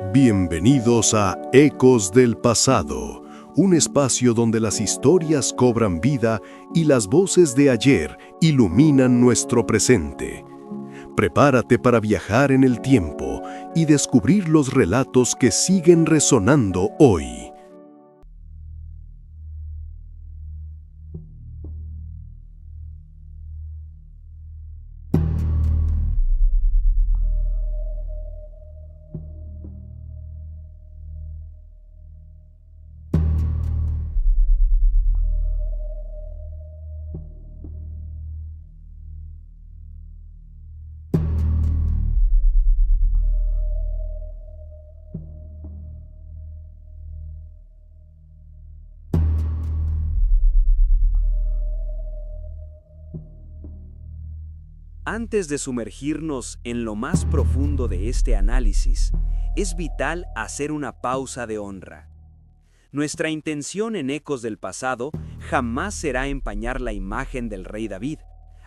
Bienvenidos a Ecos del Pasado, un espacio donde las historias cobran vida y las voces de ayer iluminan nuestro presente. Prepárate para viajar en el tiempo y descubrir los relatos que siguen resonando hoy. Antes de sumergirnos en lo más profundo de este análisis, es vital hacer una pausa de honra. Nuestra intención en Ecos del Pasado jamás será empañar la imagen del rey David,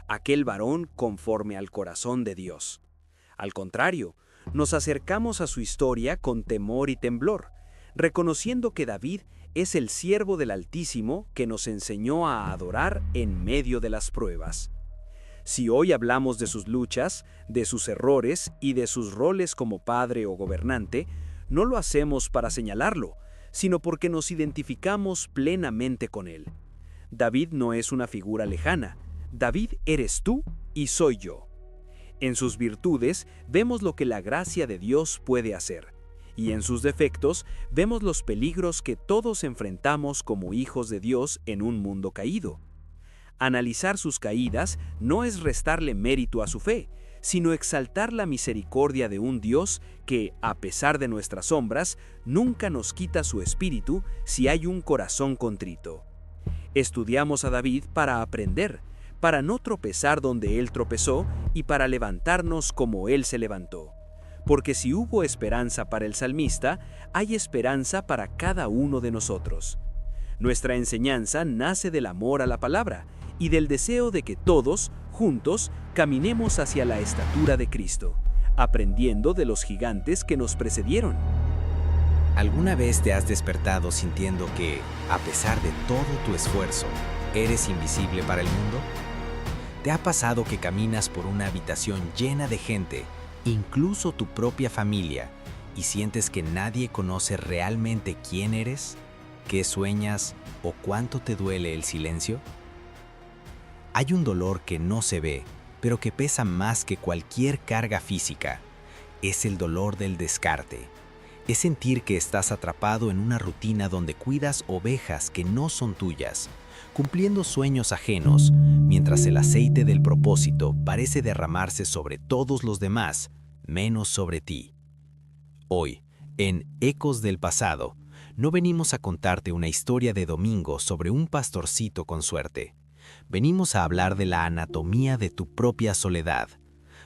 aquel varón conforme al corazón de Dios. Al contrario, nos acercamos a su historia con temor y temblor, reconociendo que David es el siervo del Altísimo que nos enseñó a adorar en medio de las pruebas. Si hoy hablamos de sus luchas, de sus errores y de sus roles como padre o gobernante, no lo hacemos para señalarlo, sino porque nos identificamos plenamente con él. David no es una figura lejana. David eres tú y soy yo. En sus virtudes vemos lo que la gracia de Dios puede hacer, y en sus defectos vemos los peligros que todos enfrentamos como hijos de Dios en un mundo caído. Analizar sus caídas no es restarle mérito a su fe, sino exaltar la misericordia de un Dios que, a pesar de nuestras sombras, nunca nos quita su espíritu si hay un corazón contrito. Estudiamos a David para aprender, para no tropezar donde él tropezó y para levantarnos como él se levantó. Porque si hubo esperanza para el salmista, hay esperanza para cada uno de nosotros. Nuestra enseñanza nace del amor a la palabra y del deseo de que todos, juntos, caminemos hacia la estatura de Cristo, aprendiendo de los gigantes que nos precedieron. ¿Alguna vez te has despertado sintiendo que, a pesar de todo tu esfuerzo, eres invisible para el mundo? ¿Te ha pasado que caminas por una habitación llena de gente, incluso tu propia familia, y sientes que nadie conoce realmente quién eres, qué sueñas o cuánto te duele el silencio? Hay un dolor que no se ve, pero que pesa más que cualquier carga física. Es el dolor del descarte. Es sentir que estás atrapado en una rutina donde cuidas ovejas que no son tuyas, cumpliendo sueños ajenos, mientras el aceite del propósito parece derramarse sobre todos los demás, menos sobre ti. Hoy, en Ecos del Pasado, no venimos a contarte una historia de domingo sobre un pastorcito con suerte. Venimos a hablar de la anatomía de tu propia soledad.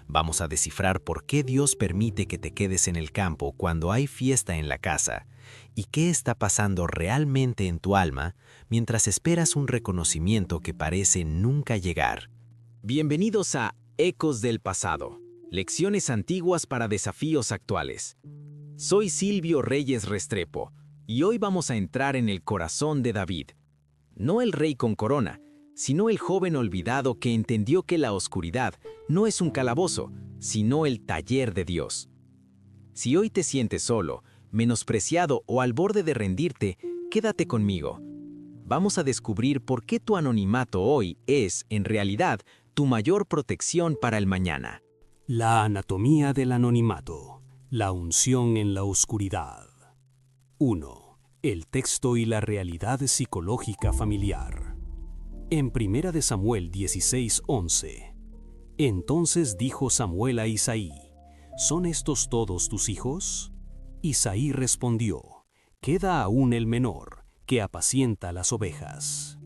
Vamos a descifrar por qué Dios permite que te quedes en el campo cuando hay fiesta en la casa y qué está pasando realmente en tu alma mientras esperas un reconocimiento que parece nunca llegar. Bienvenidos a Ecos del Pasado, lecciones antiguas para desafíos actuales. Soy Silvio Reyes Restrepo y hoy vamos a entrar en el corazón de David. No el rey con corona, sino el joven olvidado que entendió que la oscuridad no es un calabozo, sino el taller de Dios. Si hoy te sientes solo, menospreciado o al borde de rendirte, quédate conmigo. Vamos a descubrir por qué tu anonimato hoy es, en realidad, tu mayor protección para el mañana. La anatomía del anonimato. La unción en la oscuridad. 1. El texto y la realidad psicológica familiar. En 1 Samuel 16:11. Entonces dijo Samuel a Isaí: ¿Son estos todos tus hijos? Isaí respondió: Queda aún el menor, que apacienta las ovejas.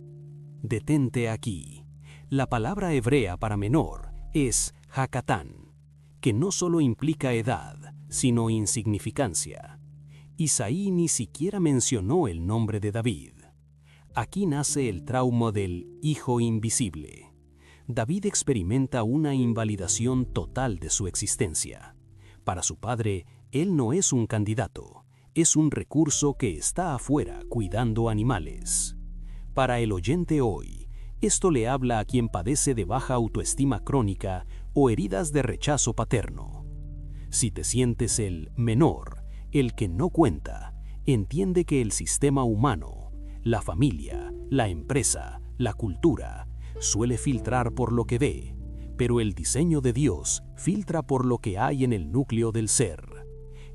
Detente aquí. La palabra hebrea para menor es Hakatán, que no solo implica edad, sino insignificancia. Isaí ni siquiera mencionó el nombre de David. Aquí nace el trauma del hijo invisible. David experimenta una invalidación total de su existencia. Para su padre, Él no es un candidato, es un recurso que está afuera cuidando animales. Para el oyente hoy, esto le habla a quien padece de baja autoestima crónica o heridas de rechazo paterno. Si te sientes el menor, el que no cuenta, entiende que el sistema humano, la familia, la empresa, la cultura, suele filtrar por lo que ve, pero el diseño de Dios filtra por lo que hay en el núcleo del ser.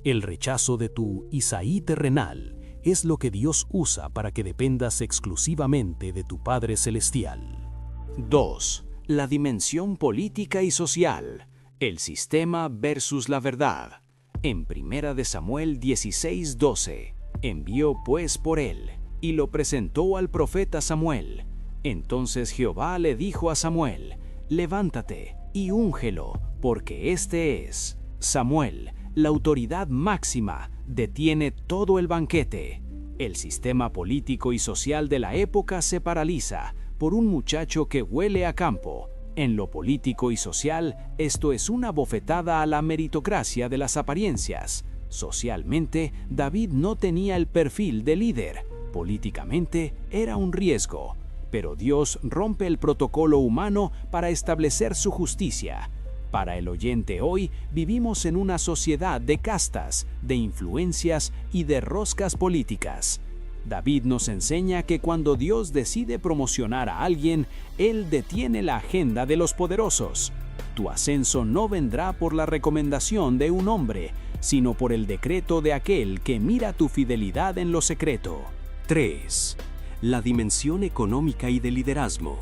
El rechazo de tu Isaí terrenal es lo que Dios usa para que dependas exclusivamente de tu Padre Celestial. 2. La dimensión política y social. El sistema versus la verdad. En 1 Samuel 16:12, envió pues por él, y lo presentó al profeta Samuel. Entonces Jehová le dijo a Samuel, levántate y úngelo, porque este es. Samuel, la autoridad máxima, detiene todo el banquete. El sistema político y social de la época se paraliza por un muchacho que huele a campo. En lo político y social, esto es una bofetada a la meritocracia de las apariencias. Socialmente, David no tenía el perfil de líder. Políticamente, era un riesgo. Pero Dios rompe el protocolo humano para establecer su justicia. Para el oyente hoy, vivimos en una sociedad de castas, de influencias y de roscas políticas. David nos enseña que cuando Dios decide promocionar a alguien, Él detiene la agenda de los poderosos. Tu ascenso no vendrá por la recomendación de un hombre, sino por el decreto de aquel que mira tu fidelidad en lo secreto. 3. La dimensión económica y de liderazgo.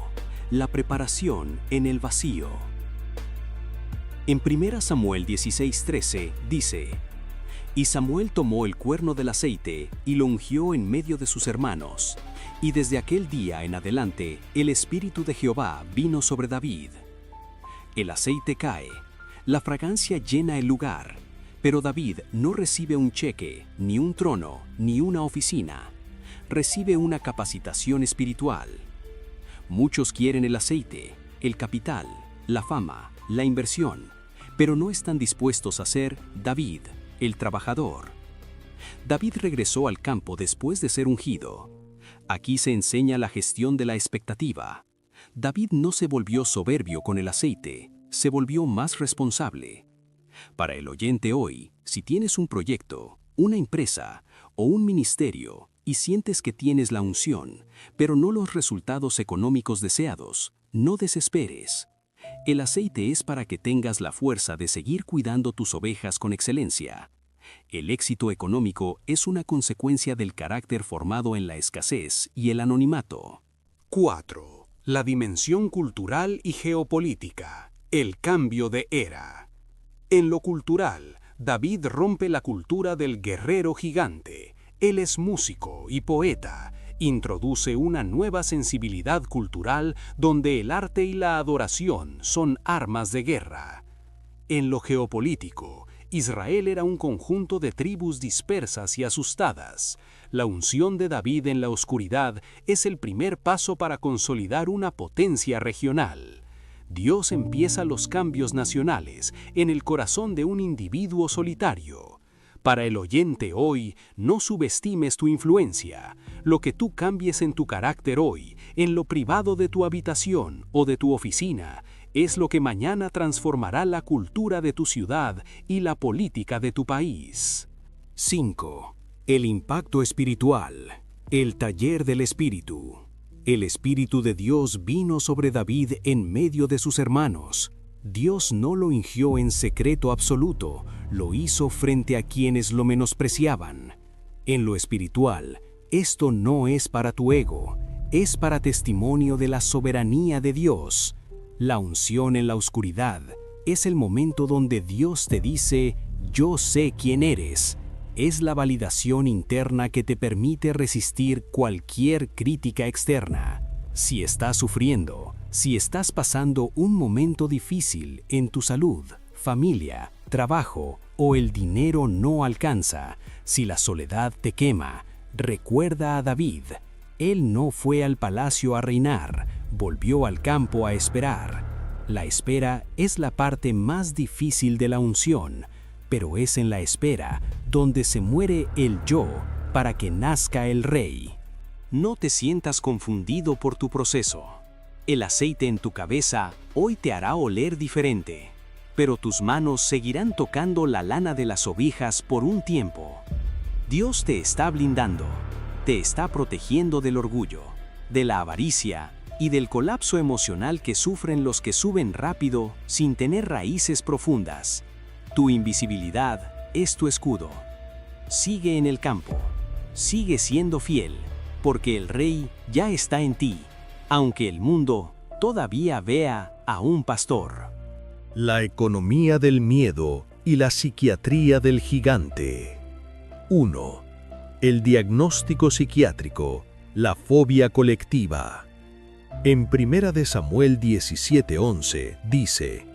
La preparación en el vacío. En 1 Samuel 16:13 dice: Y Samuel tomó el cuerno del aceite y lo ungió en medio de sus hermanos. Y desde aquel día en adelante, el Espíritu de Jehová vino sobre David. El aceite cae, la fragancia llena el lugar, pero David no recibe un cheque, ni un trono, ni una oficina. Recibe una capacitación espiritual. Muchos quieren el aceite, el capital, la fama, la inversión, pero no están dispuestos a ser David, el trabajador. David regresó al campo después de ser ungido. Aquí se enseña la gestión de la expectativa. David no se volvió soberbio con el aceite, se volvió más responsable. Para el oyente hoy, si tienes un proyecto, una empresa o un ministerio y sientes que tienes la unción, pero no los resultados económicos deseados, no desesperes. El aceite es para que tengas la fuerza de seguir cuidando tus ovejas con excelencia. El éxito económico es una consecuencia del carácter formado en la escasez y el anonimato. 4. La dimensión cultural y geopolítica. El cambio de era. En lo cultural, David rompe la cultura del guerrero gigante. Él es músico y poeta. Introduce una nueva sensibilidad cultural donde el arte y la adoración son armas de guerra. En lo geopolítico, Israel era un conjunto de tribus dispersas y asustadas. La unción de David en la oscuridad es el primer paso para consolidar una potencia regional. Dios empieza los cambios nacionales en el corazón de un individuo solitario. Para el oyente hoy, no subestimes tu influencia. Lo que tú cambies en tu carácter hoy, en lo privado de tu habitación o de tu oficina, es lo que mañana transformará la cultura de tu ciudad y la política de tu país. 5. El impacto espiritual. El taller del Espíritu. El Espíritu de Dios vino sobre David en medio de sus hermanos. Dios no lo ungió en secreto absoluto, lo hizo frente a quienes lo menospreciaban. En lo espiritual, esto no es para tu ego, es para testimonio de la soberanía de Dios. La unción en la oscuridad es el momento donde Dios te dice, yo sé quién eres. Es la validación interna que te permite resistir cualquier crítica externa. Si estás sufriendo, si estás pasando un momento difícil en tu salud, familia, trabajo o el dinero no alcanza, si la soledad te quema, recuerda a David. Él no fue al palacio a reinar, volvió al campo a esperar. La espera es la parte más difícil de la unción. pero es en la espera donde se muere el yo para que nazca el rey. No te sientas confundido por tu proceso. El aceite en tu cabeza hoy te hará oler diferente, pero tus manos seguirán tocando la lana de las ovejas por un tiempo. Dios te está blindando, te está protegiendo del orgullo, de la avaricia y del colapso emocional que sufren los que suben rápido sin tener raíces profundas. Tu invisibilidad es tu escudo. Sigue en el campo, sigue siendo fiel, porque el rey ya está en ti, aunque el mundo todavía vea a un pastor. La economía del miedo y la psiquiatría del gigante. 1. El diagnóstico psiquiátrico, la fobia colectiva. En 1 de Samuel 17:11 dice: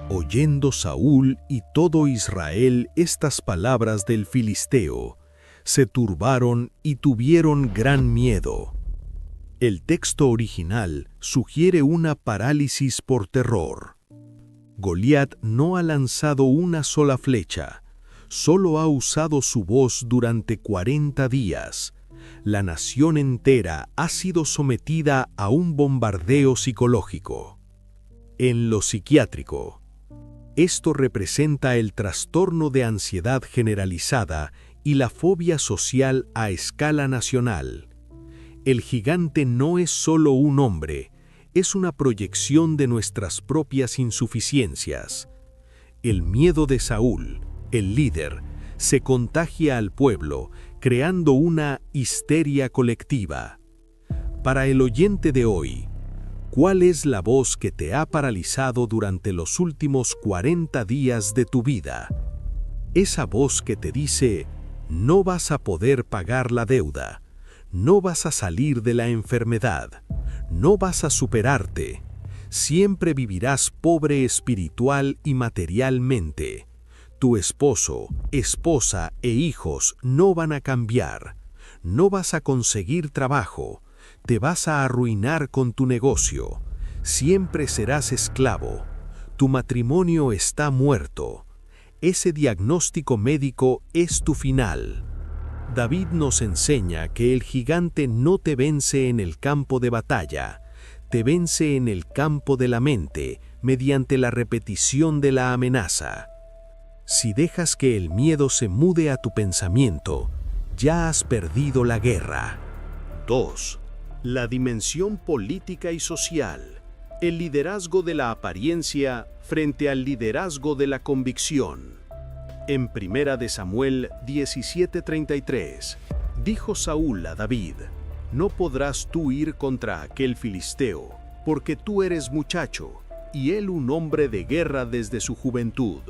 oyendo Saúl y todo Israel estas palabras del filisteo, se turbaron y tuvieron gran miedo. El texto original sugiere una parálisis por terror. Goliat no ha lanzado una sola flecha, solo ha usado su voz durante 40 días. La nación entera ha sido sometida a un bombardeo psicológico. En lo psiquiátrico, esto representa el trastorno de ansiedad generalizada y la fobia social a escala nacional. El gigante no es solo un hombre, es una proyección de nuestras propias insuficiencias. El miedo de Saúl, el líder, se contagia al pueblo, creando una histeria colectiva. Para el oyente de hoy, ¿cuál es la voz que te ha paralizado durante los últimos 40 días de tu vida? Esa voz que te dice: no vas a poder pagar la deuda, no vas a salir de la enfermedad, no vas a superarte, siempre vivirás pobre espiritual y materialmente. Tu esposo, esposa e hijos no van a cambiar, no vas a conseguir trabajo, te vas a arruinar con tu negocio, siempre serás esclavo, tu matrimonio está muerto. Ese diagnóstico médico es tu final. David nos enseña que el gigante no te vence en el campo de batalla, te vence en el campo de la mente mediante la repetición de la amenaza. Si dejas que el miedo se mude a tu pensamiento, ya has perdido la guerra. 2. La dimensión política y social. El liderazgo de la apariencia frente al liderazgo de la convicción. En 1 de Samuel 17:33, dijo Saúl a David: no podrás tú ir contra aquel filisteo, porque tú eres muchacho, y él un hombre de guerra desde su juventud.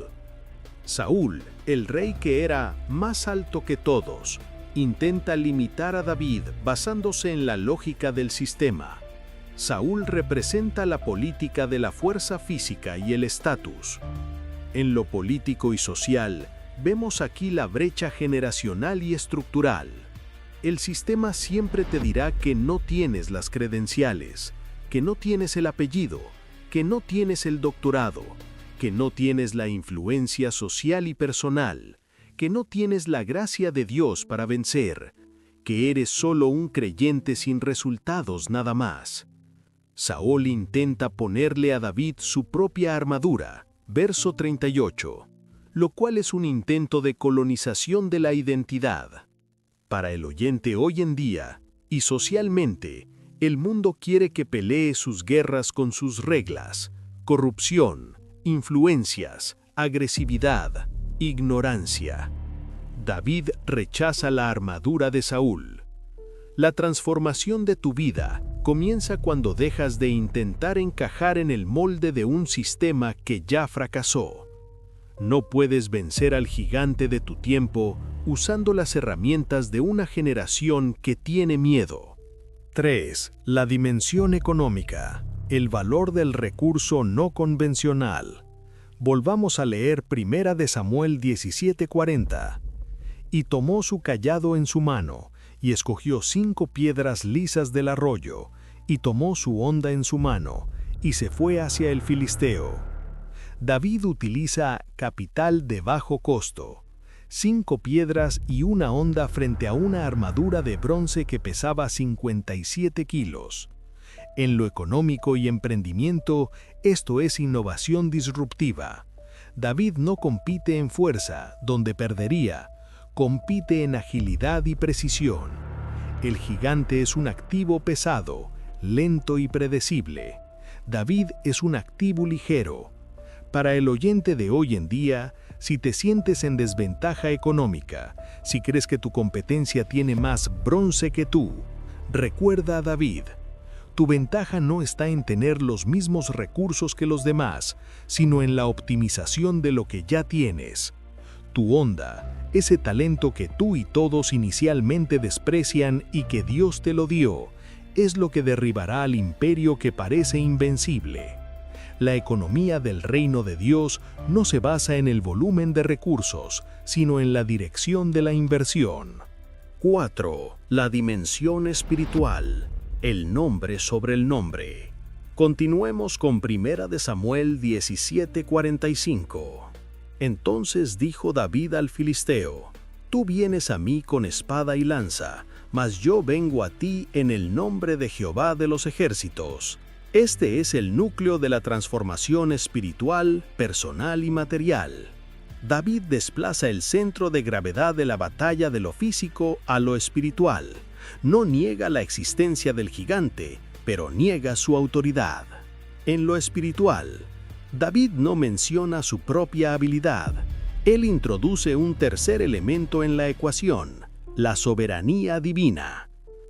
Saúl, el rey que era más alto que todos, intenta limitar a David basándose en la lógica del sistema. Saúl representa la política de la fuerza física y el estatus. En lo político y social, vemos aquí la brecha generacional y estructural. El sistema siempre te dirá que no tienes las credenciales, que no tienes el apellido, que no tienes el doctorado, que no tienes la influencia social y personal, que no tienes la gracia de Dios para vencer, que eres solo un creyente sin resultados nada más. Saúl intenta ponerle a David su propia armadura, verso 38, lo cual es un intento de colonización de la identidad. Para el oyente hoy en día, y socialmente, el mundo quiere que pelee sus guerras con sus reglas, corrupción, influencias, agresividad, ignorancia. David rechaza la armadura de Saúl. La transformación de tu vida comienza cuando dejas de intentar encajar en el molde de un sistema que ya fracasó. No puedes vencer al gigante de tu tiempo usando las herramientas de una generación que tiene miedo. 3. La dimensión económica. El valor del recurso no convencional. Volvamos a leer 1 de Samuel 17:40. Y tomó su cayado en su mano, y escogió 5 piedras lisas del arroyo, y tomó su honda en su mano, y se fue hacia el filisteo. David utiliza capital de bajo costo, 5 piedras y una honda frente a una armadura de bronce que pesaba 57 kilos. En lo económico y emprendimiento, esto es innovación disruptiva. David no compite en fuerza, donde perdería, compite en agilidad y precisión. El gigante es un activo pesado, lento y predecible. David es un activo ligero. Para el oyente de hoy en día, si te sientes en desventaja económica, si crees que tu competencia tiene más bronce que tú, recuerda a David. Tu ventaja no está en tener los mismos recursos que los demás, sino en la optimización de lo que ya tienes. Tu honda, ese talento que tú y todos inicialmente desprecian y que Dios te lo dio, es lo que derribará al imperio que parece invencible. La economía del reino de Dios no se basa en el volumen de recursos, sino en la dirección de la inversión. 4. La dimensión espiritual. El nombre sobre el nombre. Continuemos con 1 Samuel 17:45. Entonces dijo David al filisteo: Tú vienes a mí con espada y lanza, mas yo vengo a ti en el nombre de Jehová de los ejércitos. Este es el núcleo de la transformación espiritual, personal y material. David desplaza el centro de gravedad de la batalla de lo físico a lo espiritual. No niega la existencia del gigante, pero niega su autoridad. En lo espiritual, David no menciona su propia habilidad. Él introduce un tercer elemento en la ecuación, la soberanía divina.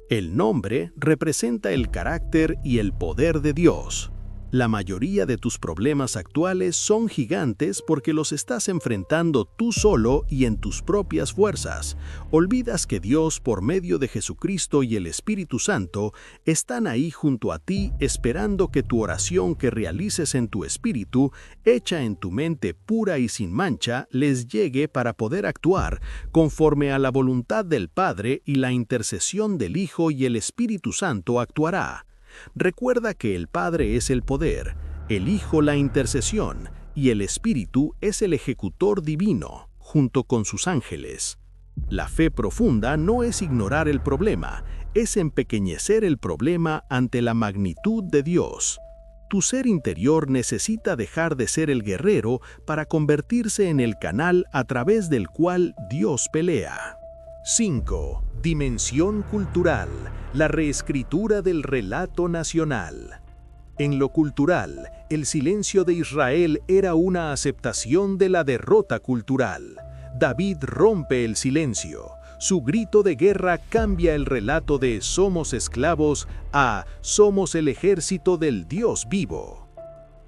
El nombre representa el carácter y el poder de Dios. La mayoría de tus problemas actuales son gigantes porque los estás enfrentando tú solo y en tus propias fuerzas. Olvidas que Dios, por medio de Jesucristo y el Espíritu Santo, están ahí junto a ti esperando que tu oración que realices en tu espíritu, hecha en tu mente pura y sin mancha, les llegue para poder actuar conforme a la voluntad del Padre, y la intercesión del Hijo y el Espíritu Santo actuará. Recuerda que el Padre es el poder, el Hijo la intercesión y el Espíritu es el ejecutor divino, junto con sus ángeles. La fe profunda no es ignorar el problema, es empequeñecer el problema ante la magnitud de Dios. Tu ser interior necesita dejar de ser el guerrero para convertirse en el canal a través del cual Dios pelea. 5. Dimensión cultural. La reescritura del relato nacional. En lo cultural, el silencio de Israel era una aceptación de la derrota cultural. David rompe el silencio. Su grito de guerra cambia el relato de "somos esclavos" a "somos el ejército del Dios vivo".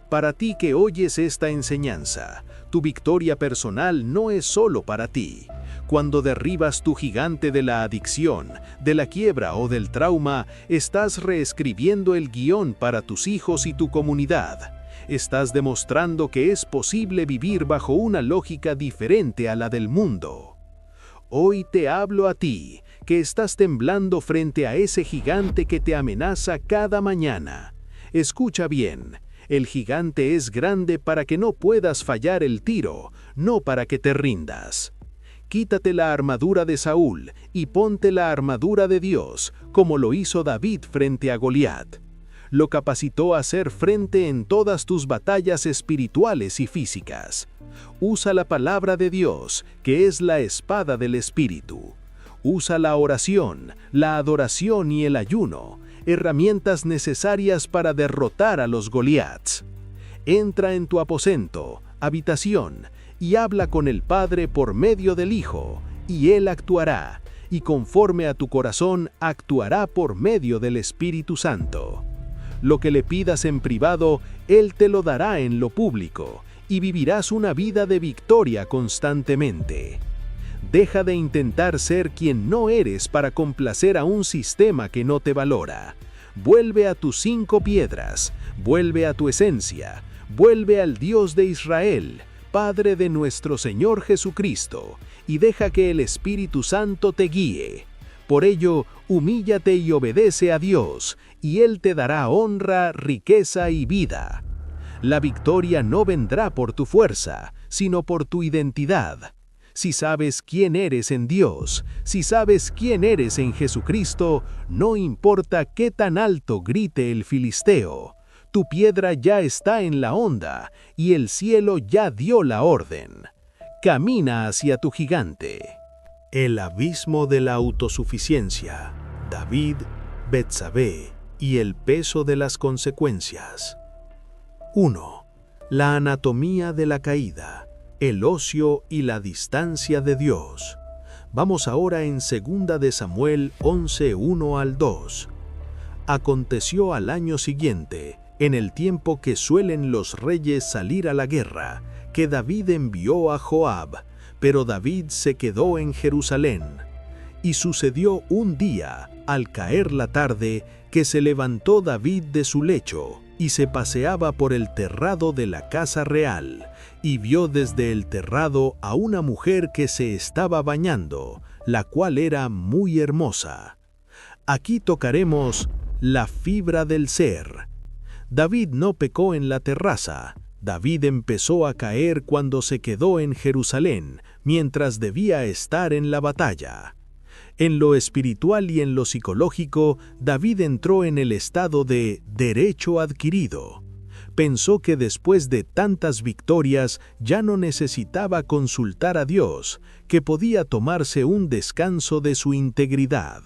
Para ti que oyes esta enseñanza, tu victoria personal no es solo para ti. Cuando derribas tu gigante de la adicción, de la quiebra o del trauma, estás reescribiendo el guión para tus hijos y tu comunidad. Estás demostrando que es posible vivir bajo una lógica diferente a la del mundo. Hoy te hablo a ti, que estás temblando frente a ese gigante que te amenaza cada mañana. Escucha bien. El gigante es grande para que no puedas fallar el tiro, no para que te rindas. Quítate la armadura de Saúl y ponte la armadura de Dios, como lo hizo David frente a Goliat. Lo capacitó a hacer frente en todas tus batallas espirituales y físicas. Usa la palabra de Dios, que es la espada del Espíritu. Usa la oración, la adoración y el ayuno, herramientas necesarias para derrotar a los Goliats. Entra en tu aposento, habitación, y habla con el Padre por medio del Hijo, y Él actuará, y conforme a tu corazón actuará por medio del Espíritu Santo. Lo que le pidas en privado, Él te lo dará en lo público, y vivirás una vida de victoria constantemente. Deja de intentar ser quien no eres para complacer a un sistema que no te valora. Vuelve a tus 5 piedras, vuelve a tu esencia, vuelve al Dios de Israel, Padre de nuestro Señor Jesucristo, y deja que el Espíritu Santo te guíe. Por ello, humíllate y obedece a Dios, y Él te dará honra, riqueza y vida. La victoria no vendrá por tu fuerza, sino por tu identidad. Si sabes quién eres en Dios, si sabes quién eres en Jesucristo, no importa qué tan alto grite el filisteo, tu piedra ya está en la honda y el cielo ya dio la orden. Camina hacia tu gigante. El abismo de la autosuficiencia. David, Betsabé y el peso de las consecuencias. 1. La anatomía de la caída, el ocio y la distancia de Dios. Vamos ahora en 2 de Samuel 11:1 al 2. Aconteció al año siguiente, en el tiempo que suelen los reyes salir a la guerra, que David envió a Joab, pero David se quedó en Jerusalén. Y sucedió un día, al caer la tarde, que se levantó David de su lecho, y se paseaba por el terrado de la casa real, y vio desde el terrado a una mujer que se estaba bañando, la cual era muy hermosa. Aquí tocaremos la fibra del ser. David no pecó en la terraza. David empezó a caer cuando se quedó en Jerusalén, mientras debía estar en la batalla. En lo espiritual y en lo psicológico, David entró en el estado de derecho adquirido. Pensó que después de tantas victorias ya no necesitaba consultar a Dios, que podía tomarse un descanso de su integridad.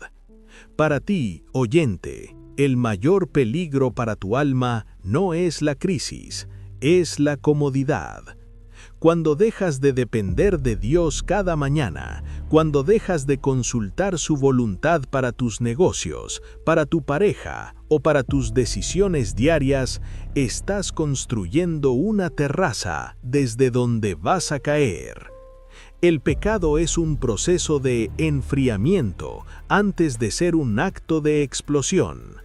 Para ti, oyente, el mayor peligro para tu alma no es la crisis, es la comodidad. Cuando dejas de depender de Dios cada mañana, cuando dejas de consultar su voluntad para tus negocios, para tu pareja o para tus decisiones diarias, estás construyendo una terraza desde donde vas a caer. El pecado es un proceso de enfriamiento antes de ser un acto de explosión.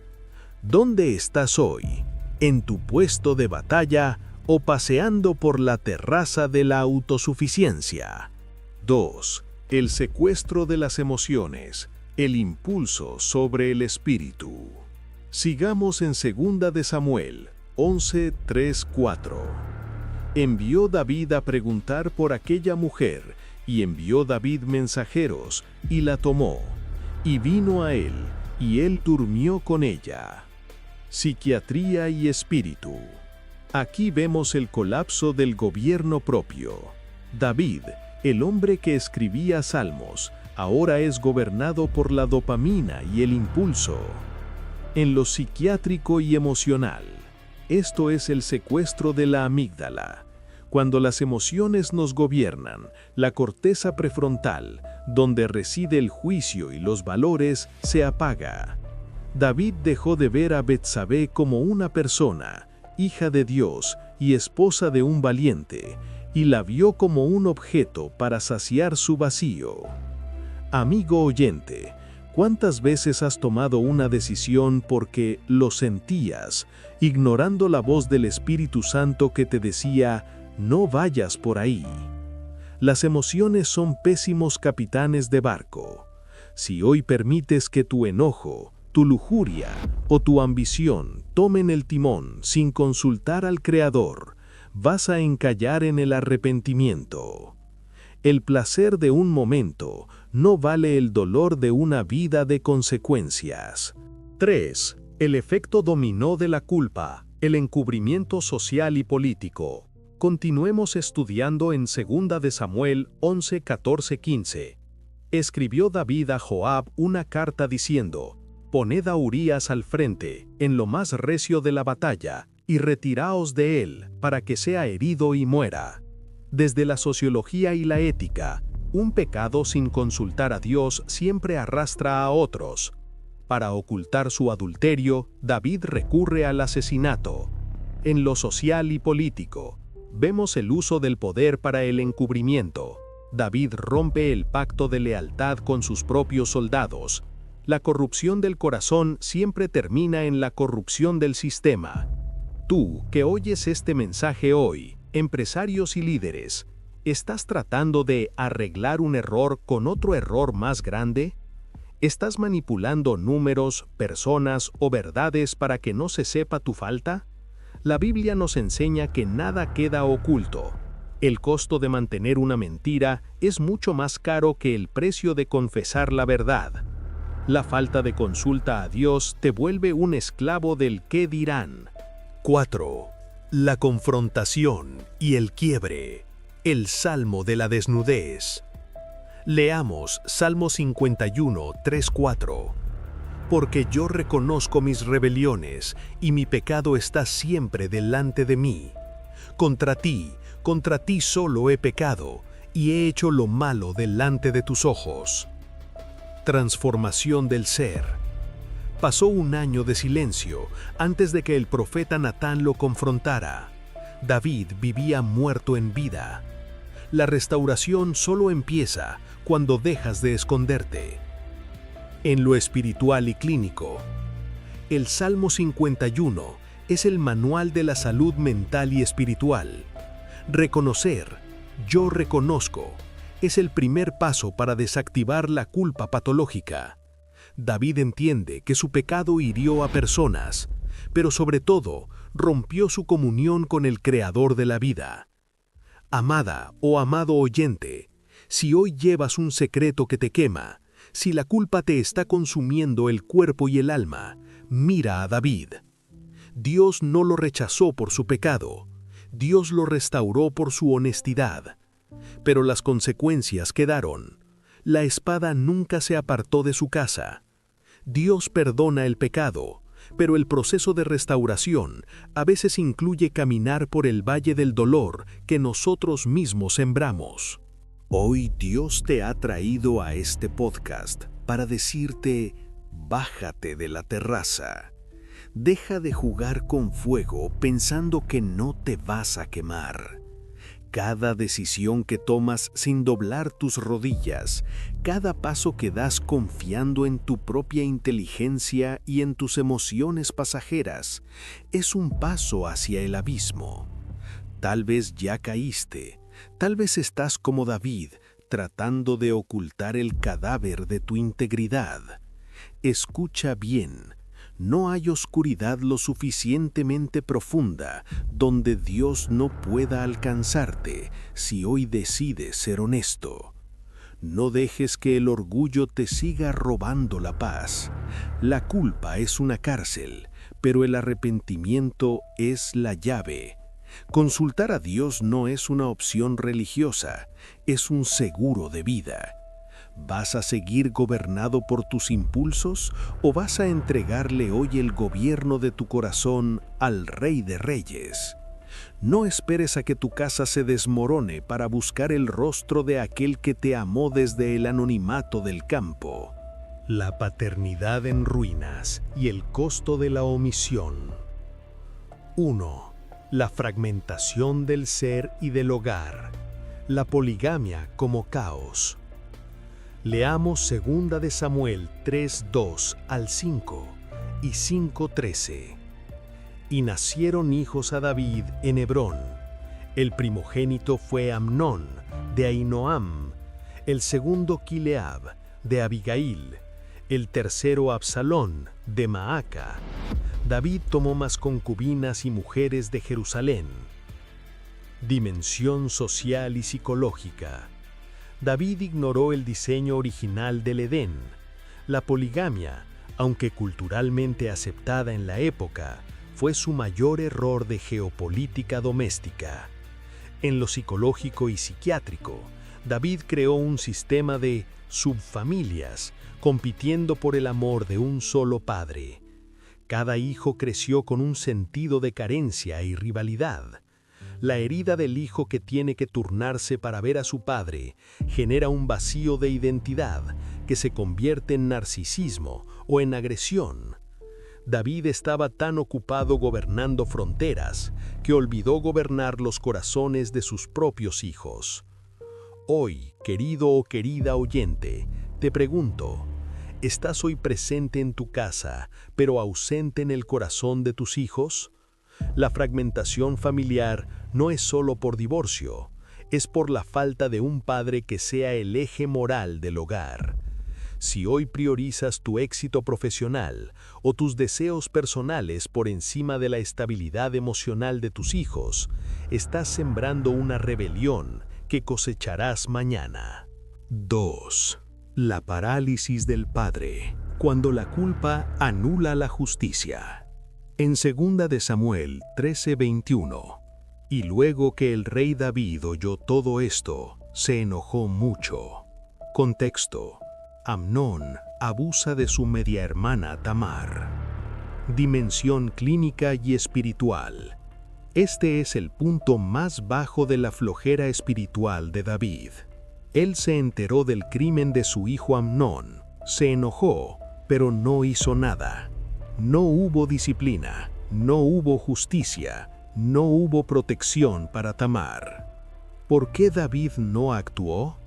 ¿Dónde estás hoy? ¿En tu puesto de batalla o paseando por la terraza de la autosuficiencia? 2. El secuestro de las emociones, el impulso sobre el espíritu. Sigamos en 2 de Samuel 11:3-4. Envió David a preguntar por aquella mujer, y envió David mensajeros, y la tomó, y vino a él, y él durmió con ella. Psiquiatría y espíritu. Aquí vemos el colapso del gobierno propio. David, el hombre que escribía salmos, ahora es gobernado por la dopamina y el impulso. En lo psiquiátrico y emocional, esto es el secuestro de la amígdala. Cuando las emociones nos gobiernan, la corteza prefrontal, donde reside el juicio y los valores, se apaga. David dejó de ver a Betsabé como una persona, hija de Dios y esposa de un valiente, y la vio como un objeto para saciar su vacío. Amigo oyente, ¿cuántas veces has tomado una decisión porque lo sentías, ignorando la voz del Espíritu Santo que te decía, no vayas por ahí? Las emociones son pésimos capitanes de barco. Si hoy permites que tu enojo, tu lujuria o tu ambición tomen el timón sin consultar al Creador, vas a encallar en el arrepentimiento. El placer de un momento no vale el dolor de una vida de consecuencias. 3. El efecto dominó de la culpa, el encubrimiento social y político. Continuemos estudiando en 2 de Samuel 11:14-15. Escribió David a Joab una carta diciendo: Poned a Urías al frente, en lo más recio de la batalla, y retiraos de él, para que sea herido y muera. Desde la sociología y la ética, un pecado sin consultar a Dios siempre arrastra a otros. Para ocultar su adulterio, David recurre al asesinato. En lo social y político, vemos el uso del poder para el encubrimiento. David rompe el pacto de lealtad con sus propios soldados. La corrupción del corazón siempre termina en la corrupción del sistema. Tú, que oyes este mensaje hoy, empresarios y líderes, ¿estás tratando de arreglar un error con otro error más grande? ¿Estás manipulando números, personas o verdades para que no se sepa tu falta? La Biblia nos enseña que nada queda oculto. El costo de mantener una mentira es mucho más caro que el precio de confesar la verdad. La falta de consulta a Dios te vuelve un esclavo del qué dirán. 4. La confrontación y el quiebre. El Salmo de la desnudez. Leamos Salmo 51, 3-4. Porque yo reconozco mis rebeliones, y mi pecado está siempre delante de mí. Contra ti solo he pecado, y he hecho lo malo delante de tus ojos. Transformación del ser. Pasó un año de silencio antes de que el profeta Natán lo confrontara. David vivía muerto en vida. La restauración solo empieza cuando dejas de esconderte. En lo espiritual y clínico, el Salmo 51 es el manual de la salud mental y espiritual. Reconocer, yo reconozco, es el primer paso para desactivar la culpa patológica. David entiende que su pecado hirió a personas, pero sobre todo rompió su comunión con el Creador de la vida. Amada o amado oyente, si hoy llevas un secreto que te quema, si la culpa te está consumiendo el cuerpo y el alma, mira a David. Dios no lo rechazó por su pecado, Dios lo restauró por su honestidad. Pero las consecuencias quedaron. La espada nunca se apartó de su casa. Dios perdona el pecado, pero el proceso de restauración a veces incluye caminar por el valle del dolor que nosotros mismos sembramos. Hoy Dios te ha traído a este podcast para decirte, bájate de la terraza. Deja de jugar con fuego pensando que no te vas a quemar. Cada decisión que tomas sin doblar tus rodillas, cada paso que das confiando en tu propia inteligencia y en tus emociones pasajeras, es un paso hacia el abismo. Tal vez ya caíste, tal vez estás como David, tratando de ocultar el cadáver de tu integridad. Escucha bien. No hay oscuridad lo suficientemente profunda donde Dios no pueda alcanzarte si hoy decides ser honesto. No dejes que el orgullo te siga robando la paz. La culpa es una cárcel, pero el arrepentimiento es la llave. Consultar a Dios no es una opción religiosa, es un seguro de vida. ¿Vas a seguir gobernado por tus impulsos o vas a entregarle hoy el gobierno de tu corazón al Rey de Reyes? No esperes a que tu casa se desmorone para buscar el rostro de aquel que te amó desde el anonimato del campo. La paternidad en ruinas y el costo de la omisión. 1. La fragmentación del ser y del hogar. La poligamia como caos. Leamos 2 de Samuel 3:2 al 5 y 5:13. Y nacieron hijos a David en Hebrón. El primogénito fue Amnón, de Ahinoam, el segundo Kileab, de Abigail, el tercero Absalón, de Maaca. David tomó más concubinas y mujeres de Jerusalén. Dimensión social y psicológica. David ignoró el diseño original del Edén. La poligamia, aunque culturalmente aceptada en la época, fue su mayor error de geopolítica doméstica. En lo psicológico y psiquiátrico, David creó un sistema de subfamilias, compitiendo por el amor de un solo padre. Cada hijo creció con un sentido de carencia y rivalidad. La herida del hijo que tiene que turnarse para ver a su padre genera un vacío de identidad que se convierte en narcisismo o en agresión. David estaba tan ocupado gobernando fronteras que olvidó gobernar los corazones de sus propios hijos. Hoy, querido o querida oyente, te pregunto, ¿estás hoy presente en tu casa, pero ausente en el corazón de tus hijos? La fragmentación familiar no es solo por divorcio, es por la falta de un padre que sea el eje moral del hogar. Si hoy priorizas tu éxito profesional o tus deseos personales por encima de la estabilidad emocional de tus hijos, estás sembrando una rebelión que cosecharás mañana. 2. La parálisis del padre, cuando la culpa anula la justicia. En 2 de Samuel 13:21. Y luego que el rey David oyó todo esto, se enojó mucho. Contexto: Amnón abusa de su media hermana Tamar. Dimensión clínica y espiritual. Este es el punto más bajo de la flojera espiritual de David. Él se enteró del crimen de su hijo Amnón, se enojó, pero no hizo nada. No hubo disciplina, no hubo justicia, no hubo protección para Tamar. ¿Por qué David no actuó?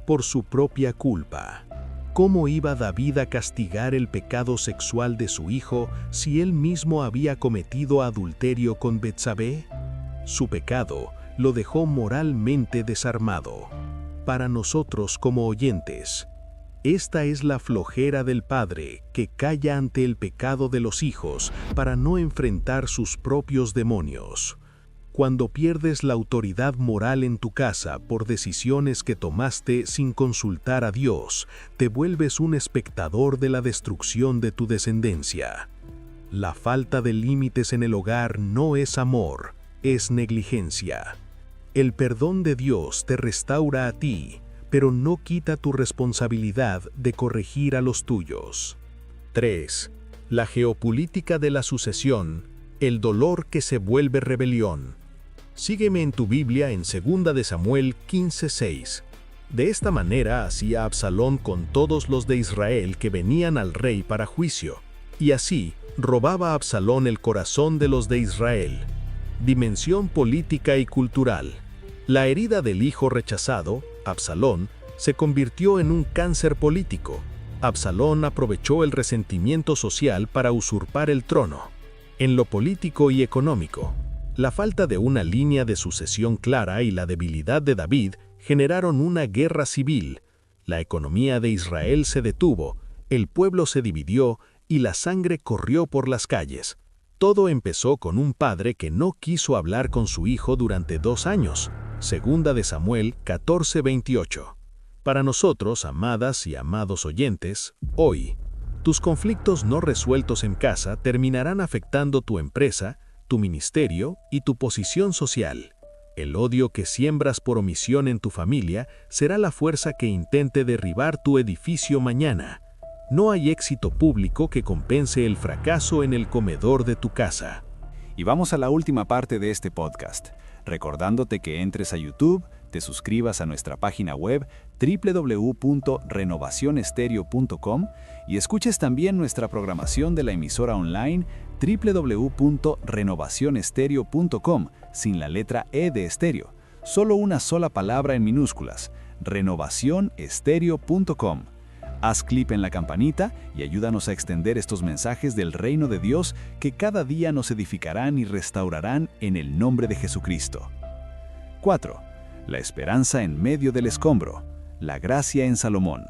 Por su propia culpa. ¿Cómo iba David a castigar el pecado sexual de su hijo si él mismo había cometido adulterio con Betsabé? Su pecado lo dejó moralmente desarmado. Para nosotros como oyentes, esta es la flojera del padre que calla ante el pecado de los hijos para no enfrentar sus propios demonios. Cuando pierdes la autoridad moral en tu casa por decisiones que tomaste sin consultar a Dios, te vuelves un espectador de la destrucción de tu descendencia. La falta de límites en el hogar no es amor, es negligencia. El perdón de Dios te restaura a ti, pero no quita tu responsabilidad de corregir a los tuyos. 3. La geopolítica de la sucesión, el dolor que se vuelve rebelión. Sígueme en tu Biblia en 2 de Samuel 15:6. De esta manera hacía Absalón con todos los de Israel que venían al rey para juicio, y así robaba Absalón el corazón de los de Israel. Dimensión política y cultural. La herida del hijo rechazado, Absalón, se convirtió en un cáncer político. Absalón aprovechó el resentimiento social para usurpar el trono. En lo político y económico, la falta de una línea de sucesión clara y la debilidad de David generaron una guerra civil. La economía de Israel se detuvo, el pueblo se dividió y la sangre corrió por las calles. Todo empezó con un padre que no quiso hablar con su hijo durante 2 años. 2 de Samuel 14:28. Para nosotros, amadas y amados oyentes, hoy, tus conflictos no resueltos en casa terminarán afectando tu empresa, tu ministerio y tu posición social. El odio que siembras por omisión en tu familia será la fuerza que intente derribar tu edificio mañana. No hay éxito público que compense el fracaso en el comedor de tu casa. Y vamos a la última parte de este podcast, recordándote que entres a YouTube, te suscribas a nuestra página web www.renovacionestereo.com y escuches también nuestra programación de la emisora online www.renovacionestereo.com sin la letra E de estéreo, solo una sola palabra en minúsculas, renovacionestereo.com. Haz clic en la campanita y ayúdanos a extender estos mensajes del reino de Dios que cada día nos edificarán y restaurarán en el nombre de Jesucristo. 4. La esperanza en medio del escombro, la gracia en Salomón.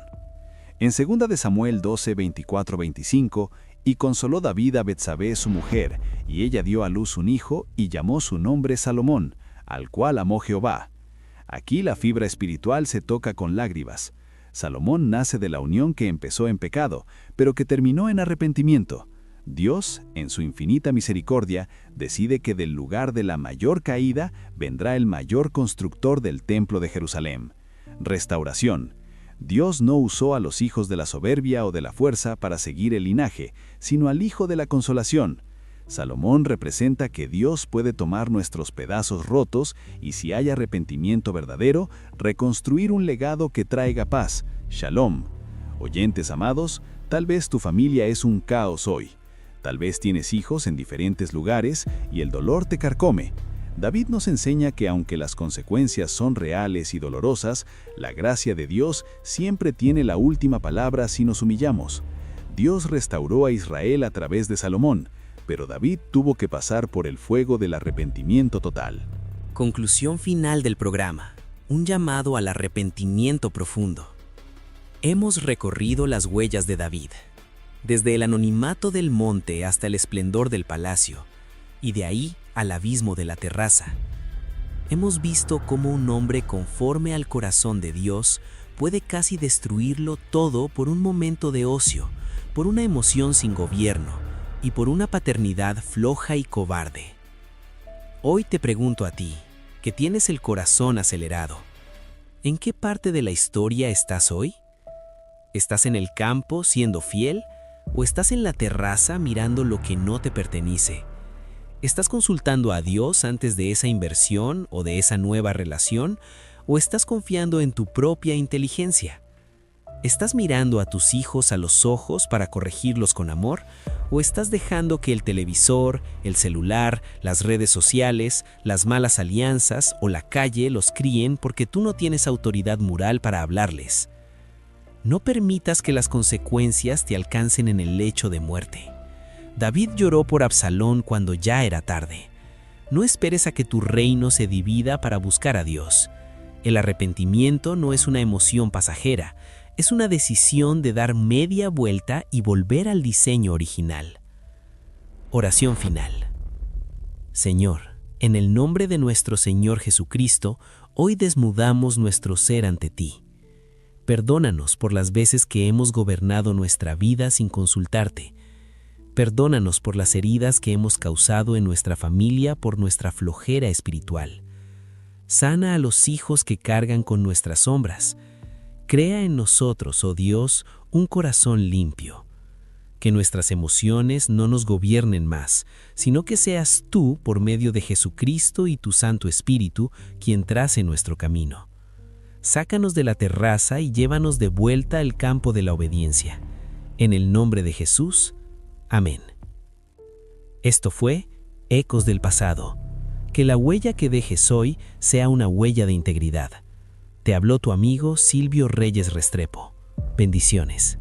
En 2 de Samuel 12:24-25, y consoló David a Betsabé su mujer, y ella dio a luz un hijo y llamó su nombre Salomón, al cual amó Jehová. Aquí la fibra espiritual se toca con lágrimas. Salomón nace de la unión que empezó en pecado, pero que terminó en arrepentimiento. Dios, en su infinita misericordia, decide que del lugar de la mayor caída vendrá el mayor constructor del templo de Jerusalén. Restauración. Dios no usó a los hijos de la soberbia o de la fuerza para seguir el linaje, sino al hijo de la consolación. Salomón representa que Dios puede tomar nuestros pedazos rotos y, si hay arrepentimiento verdadero, reconstruir un legado que traiga paz. Shalom. Oyentes amados, tal vez tu familia es un caos hoy. Tal vez tienes hijos en diferentes lugares y el dolor te carcome. David nos enseña que aunque las consecuencias son reales y dolorosas, la gracia de Dios siempre tiene la última palabra si nos humillamos. Dios restauró a Israel a través de Salomón, pero David tuvo que pasar por el fuego del arrepentimiento total. Conclusión final del programa. Un llamado al arrepentimiento profundo. Hemos recorrido las huellas de David, desde el anonimato del monte hasta el esplendor del palacio, y de ahí al abismo de la terraza. Hemos visto cómo un hombre conforme al corazón de Dios puede casi destruirlo todo por un momento de ocio, por una emoción sin gobierno y por una paternidad floja y cobarde. Hoy te pregunto a ti, que tienes el corazón acelerado, ¿en qué parte de la historia estás hoy? ¿Estás en el campo siendo fiel o estás en la terraza mirando lo que no te pertenece? ¿Estás consultando a Dios antes de esa inversión o de esa nueva relación o estás confiando en tu propia inteligencia? ¿Estás mirando a tus hijos a los ojos para corregirlos con amor o estás dejando que el televisor, el celular, las redes sociales, las malas alianzas o la calle los críen porque tú no tienes autoridad moral para hablarles? No permitas que las consecuencias te alcancen en el lecho de muerte. David lloró por Absalón cuando ya era tarde. No esperes a que tu reino se divida para buscar a Dios. El arrepentimiento no es una emoción pasajera, es una decisión de dar media vuelta y volver al diseño original. Oración final. Señor, en el nombre de nuestro Señor Jesucristo, hoy desnudamos nuestro ser ante ti. Perdónanos por las veces que hemos gobernado nuestra vida sin consultarte. Perdónanos por las heridas que hemos causado en nuestra familia por nuestra flojera espiritual. Sana a los hijos que cargan con nuestras sombras. Crea en nosotros, oh Dios, un corazón limpio. Que nuestras emociones no nos gobiernen más, sino que seas tú, por medio de Jesucristo y tu Santo Espíritu, quien trace nuestro camino. Sácanos de la terraza y llévanos de vuelta al campo de la obediencia. En el nombre de Jesús. Amén. Esto fue Ecos del Pasado. Que la huella que dejes hoy sea una huella de integridad. Te habló tu amigo Silvio Reyes Restrepo. Bendiciones.